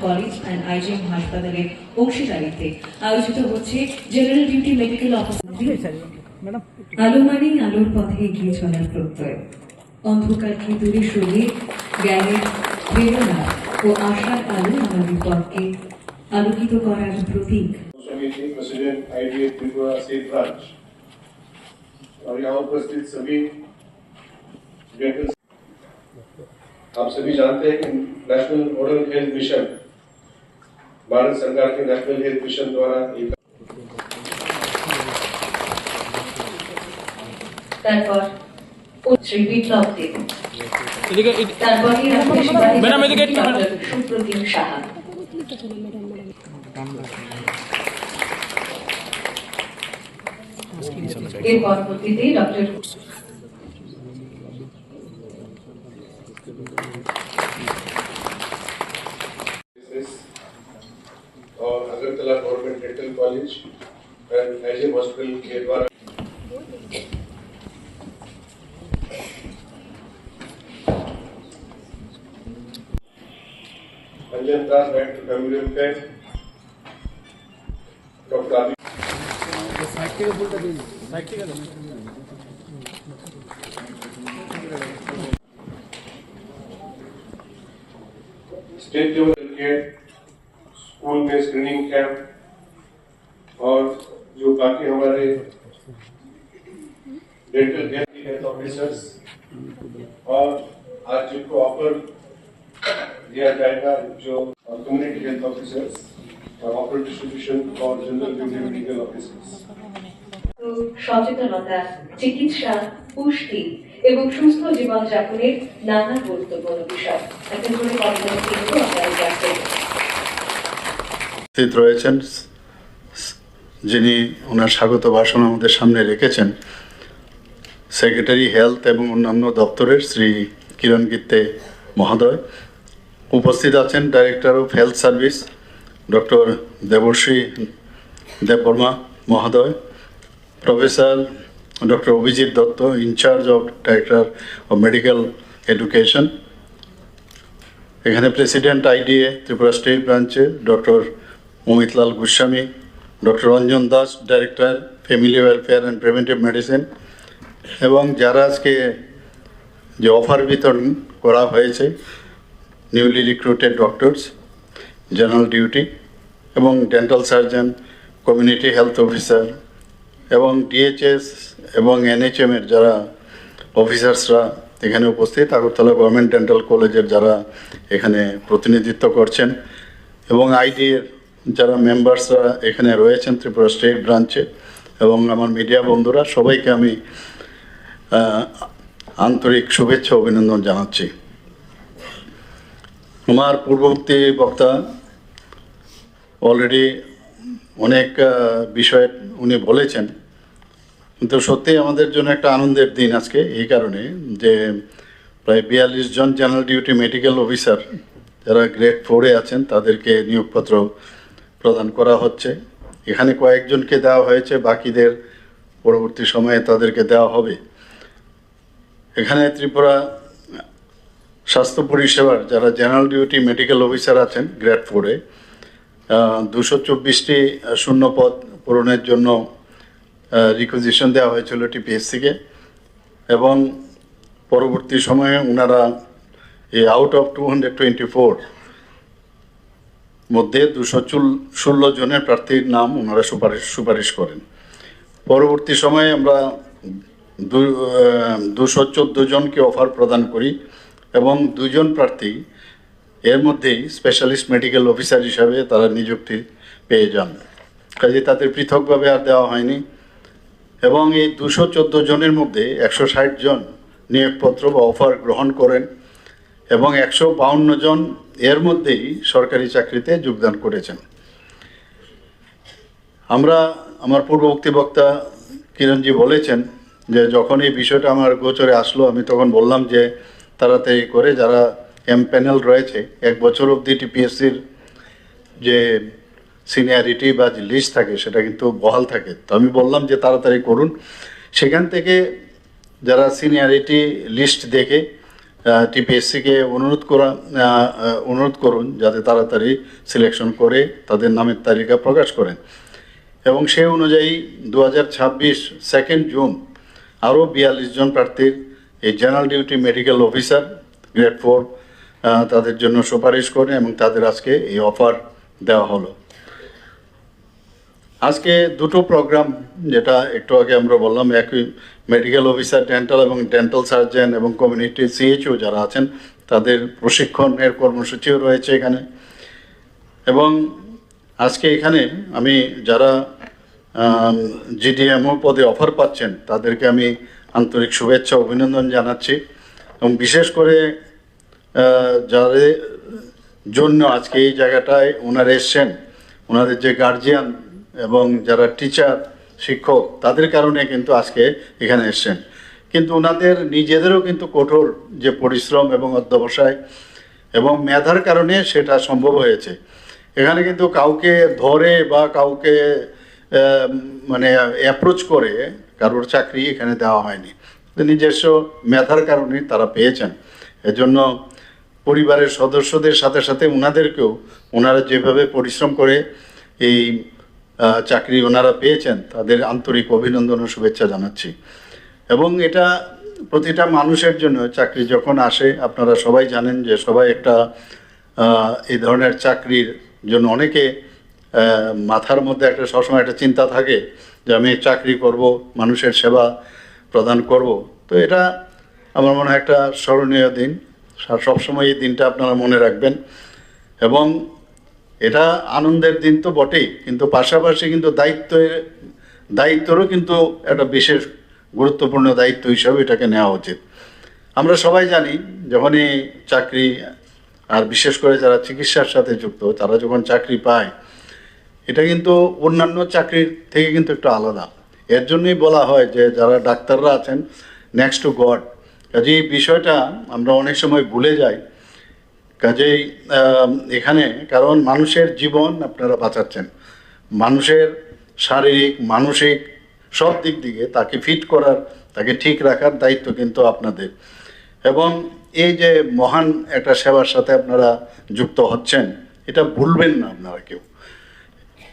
College and IgM হাসপাতালের অংশীদারিত্বে আয়োজিত হচ্ছে জেনারেল ডিউটি মেডিকেল অফিসার। আলো মানেই আলোর পথে এগিয়ে চলার প্রত্যয়, অন্ধকারকে দূরে সরিয়ে জ্ঞানের প্রেরণা ও আশার আলো আমাদের পথকে আলোকিত করার প্রতীক। President IDA Tripura state branch और यहाँ उपस्थित सभी डेंटल, आप सभी जानते हैं कि national oral health mission Bharat सरकार के नेशनल हेल्थ मिशन द्वारा एक তারপর শ্রী বিপ্লব দেব, সুপ্রতিম সাহা। এর পরবর্তীতে ডক্টর और Agartala government dental college and IgM hospital के द्वारा अंजन दास बैक टू कम्युनिटी पे डॉक्टर स्टेट लेवल के स्कूल में स्क्रीनिंग कैंप और जो बाकी हमारे डेंटल हेल्थ ऑफिसर्स और आज जिनको ऑफर दिया जाएगा जो कम्युनिटी हेल्थ ऑफिसर्स और ऑफर डिस्ट्रीब्यूशन और जनरल ड्यूटी मेडिकल ऑफिसर्स। সচেতনতা, চিকিৎসা, পুষ্টি এবং সুস্থ জীবনযাপনের নানা গুরুত্বপূর্ণ বিষয় এখন করে উপস্থিত রয়েছেন, যিনি ওনার স্বাগত ভাষণ আমাদের সামনে রেখেছেন সেক্রেটারি হেলথ এবং অন্যান্য দপ্তরের শ্রী কিরণ গিত্তে মহোদয়। উপস্থিত আছেন director of health service doctor Debashree Debbarma মহোদয়, professor doctor Abhijit Datta, in charge of director of medical education. এখানে প্রেসিডেন্ট আইডিএ ত্রিপুরা স্টেট ব্রাঞ্চের doctor Amitlal Goswami, doctor Ranjan Das, director family welfare and preventive medicine, এবং যারা আজকে যে অফার বিতরণ করা হয়েছে newly recruited doctors, general duty এবং dental surgeon, community health officer এবং ডিএইচএস এবং এনএইচএমের যারা অফিসার্সরা এখানে উপস্থিত, আগরতলা গভর্নমেন্ট ডেন্টাল কলেজের যারা এখানে প্রতিনিধিত্ব করছেন এবং আইডিএর যারা মেম্বার্সরা এখানে রয়েছেন ত্রিপুরা স্টেট ব্রাঞ্চে, এবং আমার মিডিয়া বন্ধুরা, সবাইকে আমি আন্তরিক শুভেচ্ছা অভিনন্দন জানাচ্ছি। আমার পূর্ববর্তী বক্তা অলরেডি অনেক বিষয় উনি বলেছেন, কিন্তু সত্যিই আমাদের জন্য একটা আনন্দের দিন আজকে এই কারণে যে প্রায় 42 জন জেনারেল ডিউটি মেডিকেল অফিসার যারা গ্রেড 4-এ আছেন তাদেরকে নিয়োগপত্র প্রদান করা হচ্ছে। এখানে কয়েকজনকে দেওয়া হয়েছে, বাকিদের পরবর্তী সময়ে তাদেরকে দেওয়া হবে। এখানে ত্রিপুরা স্বাস্থ্য পরিষেবার যারা জেনারেল ডিউটি মেডিকেল অফিসার আছেন গ্রেড 4-এ 224টি শূন্য পদ পূরণের জন্য রিকুইজিশন দেওয়া হয়েছিল টিপিএসসিকে, এবং পরবর্তী সময়ে ওনারা এই আউট অফ 224 মধ্যে 216 জনের প্রার্থীর নাম ওনারা সুপারিশ করেন। পরবর্তী সময়ে আমরা 214 জনকে অফার প্রদান করি এবং 2 জন প্রার্থী এর মধ্যেই স্পেশালিস্ট মেডিকেল অফিসার হিসাবে তারা নিযুক্তি পেয়ে যান, কাজে তাদের পৃথকভাবে আর দেওয়া হয়নি। এবং এই 214 জনের মধ্যে 160 জন নিয়োগপত্র বা অফার গ্রহণ করেন এবং 152 জন এর মধ্যেই সরকারি চাকরিতে যোগদান করেছেন। আমার পূর্ববর্তী বক্তা কিরণজি বলেছেন যে যখন এই বিষয়টা আমার গোচরে আসলো আমি তখন বললাম যে তাড়াতাড়ি করে যারা প্যানেল রয়েছে 1 বছর অবধি টিপিএসসির যে সিনিয়রিটি বা যে লিস্ট থাকে সেটা কিন্তু বহাল থাকে, তো আমি বললাম যে তাড়াতাড়ি করুন। সেখান থেকে যারা সিনিয়রিটি লিস্ট দেখে টিপিএসসিকে অনুরোধ করুন যাতে তাড়াতাড়ি সিলেকশন করে তাদের নামের তালিকা প্রকাশ করেন। এবং সেই অনুযায়ী 2026 2 জুন আরও 42 জন প্রার্থীর এই general duty medical officer grade 4 তাদের জন্য সুপারিশ করেন এবং তাদের আজকে এই অফার দেওয়া হলো। আজকে দুটো প্রোগ্রাম, যেটা একটু আগে আমরা বললাম, একই মেডিকেল অফিসার ডেন্টাল এবং ডেন্টাল সার্জন এবং কমিউনিটি সিএইচও যারা আছেন তাদের প্রশিক্ষণের কর্মসূচিও রয়েছে এখানে। এবং আজকে এখানে আমি যারা জিডিএমও পদে অফার পাচ্ছেন তাদেরকে আমি আন্তরিক শুভেচ্ছা অভিনন্দন জানাচ্ছি। এবং বিশেষ করে যাদের জন্য আজকে এই জায়গাটায় ওনারা এসছেন, ওনাদের যে গার্জিয়ান এবং যারা টিচার শিক্ষক তাদের কারণে কিন্তু আজকে এখানে এসছেন। কিন্তু ওনাদের নিজেদেরও কিন্তু কঠোর যে পরিশ্রম এবং অধ্যবসায় এবং মেধার কারণে সেটা সম্ভব হয়েছে। এখানে কিন্তু কাউকে ধরে বা কাউকে মানে অ্যাপ্রোচ করে কারোর চাকরি এখানে দেওয়া হয়নি, নিজস্ব মেধার কারণে তারা পেয়েছেন। এজন্য পরিবারের সদস্যদের সাথে সাথে ওনাদেরকেও ওনারা যেভাবে পরিশ্রম করে এই চাকরি ওনারা পেয়েছেন তাদের আন্তরিক অভিনন্দন ও শুভেচ্ছা জানাচ্ছি। এবং এটা প্রতিটা মানুষের জন্য চাকরি যখন আসে, আপনারা সবাই জানেন যে সবাই একটা এই ধরনের চাকরির জন্য অনেকে মাথার মধ্যে একটা সবসময় একটা চিন্তা থাকে যে আমি চাকরি করব, মানুষের সেবা প্রদান করব। তো এটা আমার মনে হয় একটা স্মরণীয় দিন, সবসময় এই দিনটা আপনারা মনে রাখবেন। এবং এটা আনন্দের দিন তো বটেই, কিন্তু পাশাপাশি কিন্তু দায়িত্বেরও কিন্তু একটা বিশেষ গুরুত্বপূর্ণ দায়িত্ব হিসাবে এটাকে নেওয়া উচিত। আমরা সবাই জানি যখনই চাকরি, আর বিশেষ করে যারা চিকিৎসার সাথে যুক্ত তারা যখন চাকরি পায়, এটা কিন্তু অন্যান্য চাকরির থেকে কিন্তু একটু আলাদা। এর জন্যই বলা হয় যে যারা ডাক্তাররা আছেন নেক্সট টু গড। কাজে এই বিষয়টা আমরা অনেক সময় ভুলে যাই। কাজেই এখানে কারণ মানুষের জীবন আপনারা বাঁচাচ্ছেন, মানুষের শারীরিক মানসিক সব দিক থেকে তাকে ফিট করার, তাকে ঠিক রাখার দায়িত্ব কিন্তু আপনাদের। এবং এই যে মহান একটা সেবার সাথে আপনারা যুক্ত হচ্ছেন, এটা ভুলবেন না আপনারা কেউ।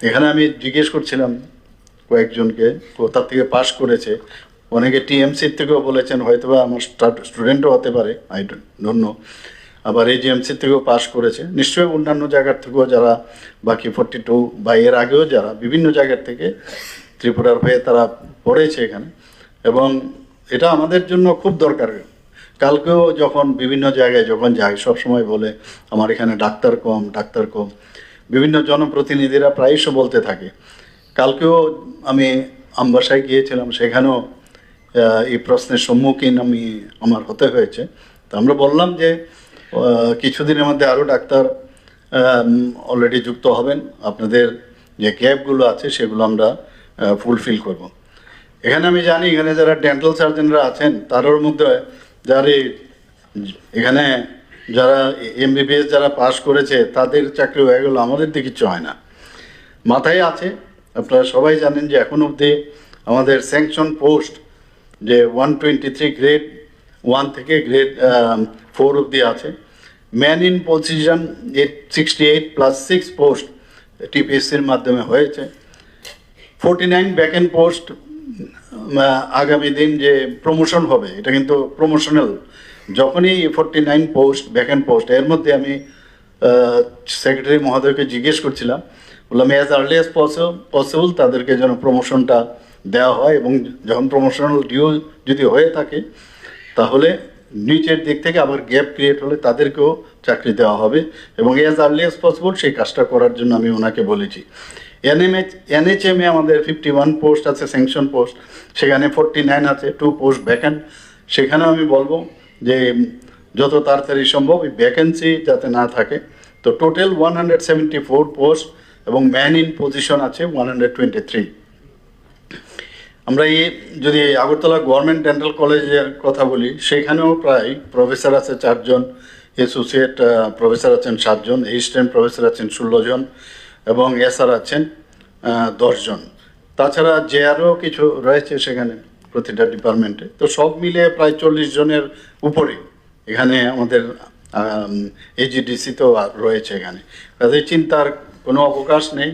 এখানে আমি জিজ্ঞেস করছিলাম কয়েকজনকে কোথা থেকে পাশ করেছে, অনেকে টিএমসির থেকেও বলেছেন, হয়তোবা আমার স্টুডেন্টও হতে পারে, আই ডোন্ট নো। আবার এজিএমসির থেকেও পাশ করেছে, নিশ্চয়ই অন্যান্য জায়গার থেকেও যারা বাকি 42 বা এর আগেও যারা বিভিন্ন জায়গার থেকে ত্রিপুরার হয়ে তারা পড়েছে এখানে। এবং এটা আমাদের জন্য খুব দরকার। কালকেও যখন বিভিন্ন জায়গায় যখন যাই সবসময় বলে আমার এখানে ডাক্তার কম। বিভিন্ন জনপ্রতিনিধিরা প্রায়শ বলতে থাকে। কালকেও আমি আমবাসায় গিয়েছিলাম, সেখানেও এই প্রশ্নের সম্মুখীন আমার হতে হয়েছে। তো আমরা বললাম যে কিছুদিনের মধ্যে আরও ডাক্তার অলরেডি যুক্ত হবেন, আপনাদের যে গ্যাপগুলো আছে সেগুলো আমরা ফুলফিল করব। এখানে আমি জানি এখানে যারা ডেন্টাল সার্জনরা আছেন তার মধ্যে এখানে যারা এমবিবিএস যারা পাস করেছে তাদের চাকরি হয়ে গেল, আমাদের দিকে কিছু হয় না। মাথায় আছে, আপনারা সবাই জানেন যে এখন অবধি আমাদের স্যাংশন পোস্ট যে 123 গ্রেড 1 থেকে গ্রেড 4 অবধি আছে। ম্যান ইন পজিশন 68 + 6 পোস্ট টিপিএসসির মাধ্যমে হয়েছে। 49 ভ্যাকেন্ট পোস্ট আগামী দিন যে প্রমোশন হবে, এটা কিন্তু প্রমোশনাল। যখনই 49 পোস্ট ভ্যাকেন্ট পোস্ট, এর মধ্যে আমি সেক্রেটারি মহোদয়কে জিজ্ঞেস করছিলাম, বললাম অ্যাজ আর্লি অ্যাজ পসিবল তাদেরকে যেন প্রমোশনটা দেওয়া হয়। এবং যখন প্রমোশনাল ডিউ যদি হয়ে থাকে তাহলে নিচের দিক থেকে আবার গ্যাপ ক্রিয়েট হলে তাদেরকেও চাকরি দেওয়া হবে। এবং অ্যাজ আর্লি অ্যাজ পসিবল সেই কাজটা করার জন্য আমি ওনাকে বলেছি। এনএচএমে আমাদের 51 পোস্ট আছে স্যাংশন পোস্ট, সেখানে 49 আছে, 2 পোস্ট ভ্যাকেন্ট। সেখানেও আমি বলবো যে যত তাড়াতাড়ি সম্ভব এই ভ্যাকেন্সি যাতে না থাকে। তো টোটাল 174 পোস্ট এবং ম্যান ইন পজিশন আছে 123। আমরা যদি আগরতলা গভর্নমেন্ট ডেন্টাল কলেজের কথা বলি, সেখানেও প্রায় প্রফেসর আছে 4 জন, অ্যাসোসিয়েট প্রফেসর আছেন 7 জন, অ্যাসিস্ট্যান্ট প্রফেসর আছেন 16 জন এবং এসআর আছেন 10 জন। তাছাড়া জেআরও কিছু রয়েছে সেখানে প্রতিটা ডিপার্টমেন্টে। তো সব মিলে প্রায় 40 জনের উপরে এখানে আমাদের এজিডিসি তো রয়েছে এখানে, কাজে চিন্তার কোনো অবকাশ নেই।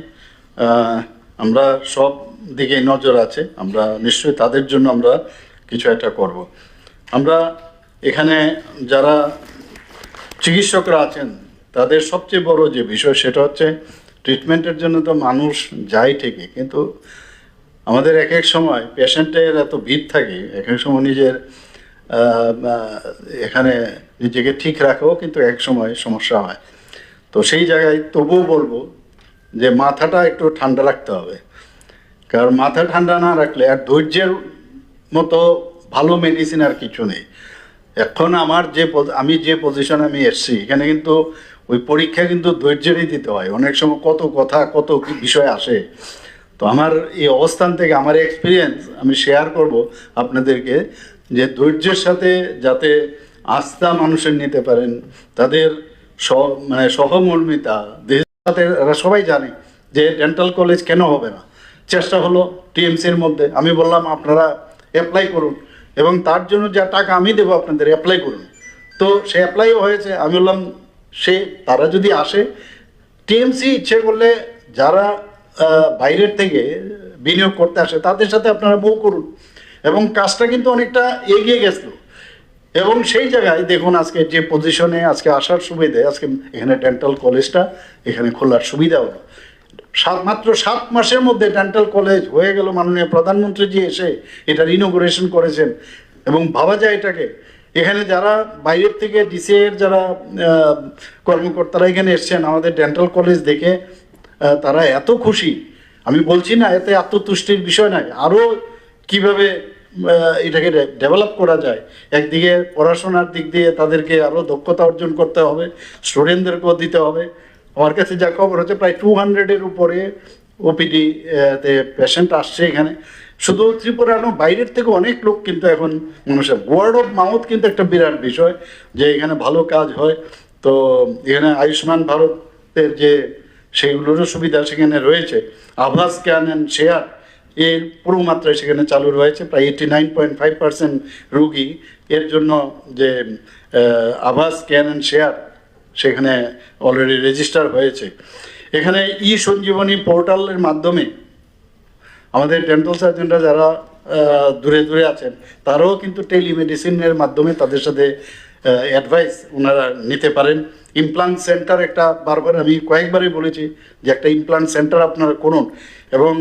আমরা সব দিকে নজর আছে, আমরা নিশ্চয়ই তাদের জন্য আমরা কিছু একটা করব। আমরা এখানে যারা চিকিৎসকরা আছেন তাদের সবচেয়ে বড় যে বিষয় সেটা হচ্ছে ট্রিটমেন্টের জন্য তো মানুষ যায় ঠিকই, কিন্তু আমাদের এক এক সময় পেশেন্টের এত ভিড় থাকে, এক এক সময় নিজের এখানে নিজেকে ঠিক রাখাও কিন্তু এক সময় সমস্যা হয়। তো সেই জায়গায় তবুও বলবো যে মাথাটা একটু ঠান্ডা রাখতে হবে, কারণ মাথা ঠান্ডা না রাখলে আর ধৈর্যের মতো ভালো মেডিসিন আর কিছু নেই। এখন আমি যে পজিশনে আমি এসছি এখানে কিন্তু ওই পরীক্ষা কিন্তু ধৈর্যেরই দিতে হয়, অনেক সময় কত কথা কত কি বিষয় আসে। তো আমার এই অবস্থান থেকে আমার এক্সপিরিয়েন্স আমি শেয়ার করব আপনাদেরকে, যে ধৈর্যের সাথে যাতে আস্থা মানুষের নিতে পারেন, তাদের সহমর্মিতা, দেশের সাথে এরা সবাই জানে যে ডেন্টাল কলেজ কেন হবে না। চেষ্টা হলো টিএমসির মধ্যে, আমি বললাম আপনারা অ্যাপ্লাই করুন এবং তার জন্য যা টাকা আমি দেবো আপনাদের অ্যাপ্লাই করুন। তো সে অ্যাপ্লাইও হয়েছে। আমি বললাম তারা যদি আসে, টিএমসি ইচ্ছে করলে যারা বাইরের থেকে বিনিয়োগ করতে আসে তাদের সাথে আপনারা বউ করুন, এবং কাজটা কিন্তু অনেকটা এগিয়ে গেছিল। এবং সেই জায়গায় দেখুন আজকে যে পজিশনে আজকে আসার সুবিধে, আজকে এখানে ডেন্টাল কলেজটা এখানে খোলার সুবিধা হলো। মাত্র 7 মাসের মধ্যে ডেন্টাল কলেজ হয়ে গেল। মাননীয় প্রধানমন্ত্রী জি এসে এটার ইনোগ্রেশন করেছেন, এবং ভাবা যায় এটাকে এখানে যারা বাইরের থেকে ডিসিএর যারা কর্মকর্তারা এখানে এসছেন আমাদের ডেন্টাল কলেজ দেখে তারা এত খুশি। আমি বলছি না এতে আত্মতুষ্টির বিষয় নয়, আরও কীভাবে এটাকে ডেভেলপ করা যায়। একদিকে পড়াশোনার দিক দিয়ে তাদেরকে আরও দক্ষতা অর্জন করতে হবে, স্টুডেন্টদেরকেও দিতে হবে। আমার কাছে যা খবর হচ্ছে প্রায় 200-এর উপরে ওপিডি তে পেশেন্ট আসছে এখানে। শুধু ত্রিপুরা নয়, বাইরের থেকে অনেক লোক কিন্তু এখন মানুষের ওয়ার্ড অফ মাউথ কিন্তু একটা বিরাট বিষয়, যে এখানে ভালো কাজ হয়। তো এখানে আয়ুষ্মান ভারতের যে সেইগুলোরও সুবিধা সেখানে রয়েছে। আভাস স্ক্যান অ্যান্ড শেয়ার এর পুরো মাত্রায় সেখানে চালু রয়েছে। প্রায় 89.5% রুগী এর জন্য যে আভাস স্ক্যান অ্যান্ড শেয়ার সেখানে অলরেডি রেজিস্টার হয়েছে। এখানে ই সঞ্জীবনী পোর্টালের মাধ্যমে আমাদের ডেন্টাল সার্জনরা যারা দূরে দূরে আছেন তারাও কিন্তু টেলিমেডিসিনের মাধ্যমে তাদের সাথে অ্যাডভাইস ওনারা নিতে পারেন। ইমপ্লান্ট সেন্টার একটা, বারবার আমি কয়েকবারই বলেছি যে একটা ইমপ্লান্ট সেন্টার আপনারা করুন, এবং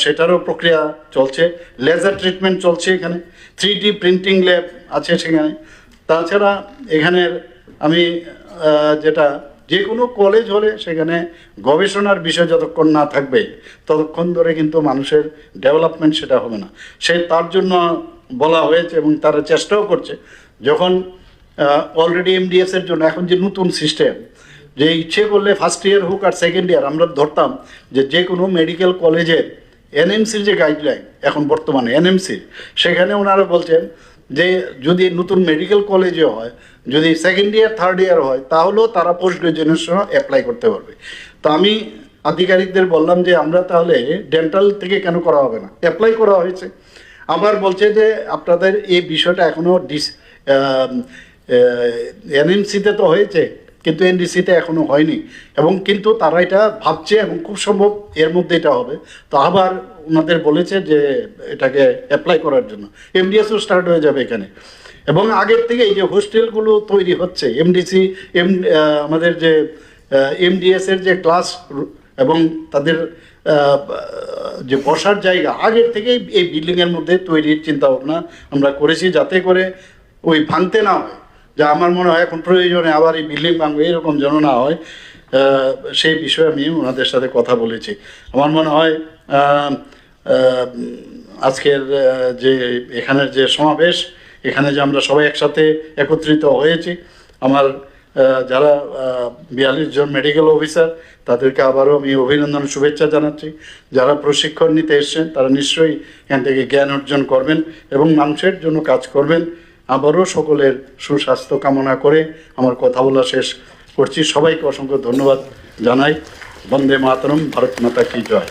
সেটারও প্রক্রিয়া চলছে। লেজার ট্রিটমেন্ট চলছে এখানে, 3D প্রিন্টিং ল্যাব আছে সেখানে। তাছাড়া এখানের আমি যেটা, যে কোনো কলেজ হলে সেখানে গবেষণার বিষয় যতক্ষণ না থাকবে ততক্ষণ ধরে কিন্তু মানুষের ডেভেলপমেন্ট সেটা হবে না। তার জন্য বলা হয়েছে এবং তারা চেষ্টাও করছে। যখন অলরেডি এমডিএসের জন্য এখন যে নতুন সিস্টেম, যে ইচ্ছে করলে ফার্স্ট ইয়ার হোক আর সেকেন্ড ইয়ার, আমরা ধরতাম যে কোনো মেডিকেল কলেজের এনএমসির যে গাইডলাইন এখন বর্তমানে এনএমসির, সেখানে ওনারা বলছেন যে যদি নতুন মেডিকেল কলেজে হয়, যদি সেকেন্ড ইয়ার থার্ড ইয়ার হয়, তাহলেও তারা পোস্ট গ্রাজুয়েশন অ্যাপ্লাই করতে পারবে। তো আমি আধিকারিকদের বললাম যে আমরা তাহলে ডেন্টাল থেকে কেন করা হবে না, অ্যাপ্লাই করা হয়েছে। আবার বলছে যে আপনাদের এই বিষয়টা এখনও এনএমসিতে তো হয়েছে কিন্তু এনডিসিতে এখনও হয়নি, এবং কিন্তু তারা এটা ভাবছে এবং খুব সম্ভব এর মধ্যে এটা হবে। তো আবার ওনাদের বলেছে যে এটাকে অ্যাপ্লাই করার জন্য এমডিএসও স্টার্ট হয়ে যাবে এখানে। এবং আগের থেকে এই যে হোস্টেলগুলো তৈরি হচ্ছে, আমাদের যে এমডিএসের যে ক্লাস এবং তাদের যে বসার জায়গা আগের থেকেই এই বিল্ডিংয়ের মধ্যে তৈরির চিন্তাভাবনা আমরা করেছি, যাতে করে ওই ভাঙতে না হয়। যা আমার মনে হয় এখন প্রয়োজনে আবার এই বিল্ডিং ভাঙবে এরকম যেন না হয়, সেই বিষয়ে আমি ওনাদের সাথে কথা বলেছি। আমার মনে হয় আজকের যে এখানের যে সমাবেশ, এখানে যে আমরা সবাই একসাথে একত্রিত হয়েছি, আমার যারা 42 জন মেডিকেল অফিসার তাদেরকে আবারও আমি অভিনন্দন শুভেচ্ছা জানাচ্ছি। যারা প্রশিক্ষণ নিতে এসছেন তারা নিশ্চয়ই এখান থেকে জ্ঞান অর্জন করবেন এবং মানুষের জন্য কাজ করবেন। আবারও সকলের সুস্বাস্থ্য কামনা করে আমার কথা বলা শেষ করছি। সবাইকে অসংখ্য ধন্যবাদ জানাই। বন্দে মাতরম, ভারত মাতা কি জয়।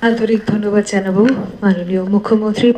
আন্তরিক ধন্যবাদ জানাবো মাননীয় মুখ্যমন্ত্রী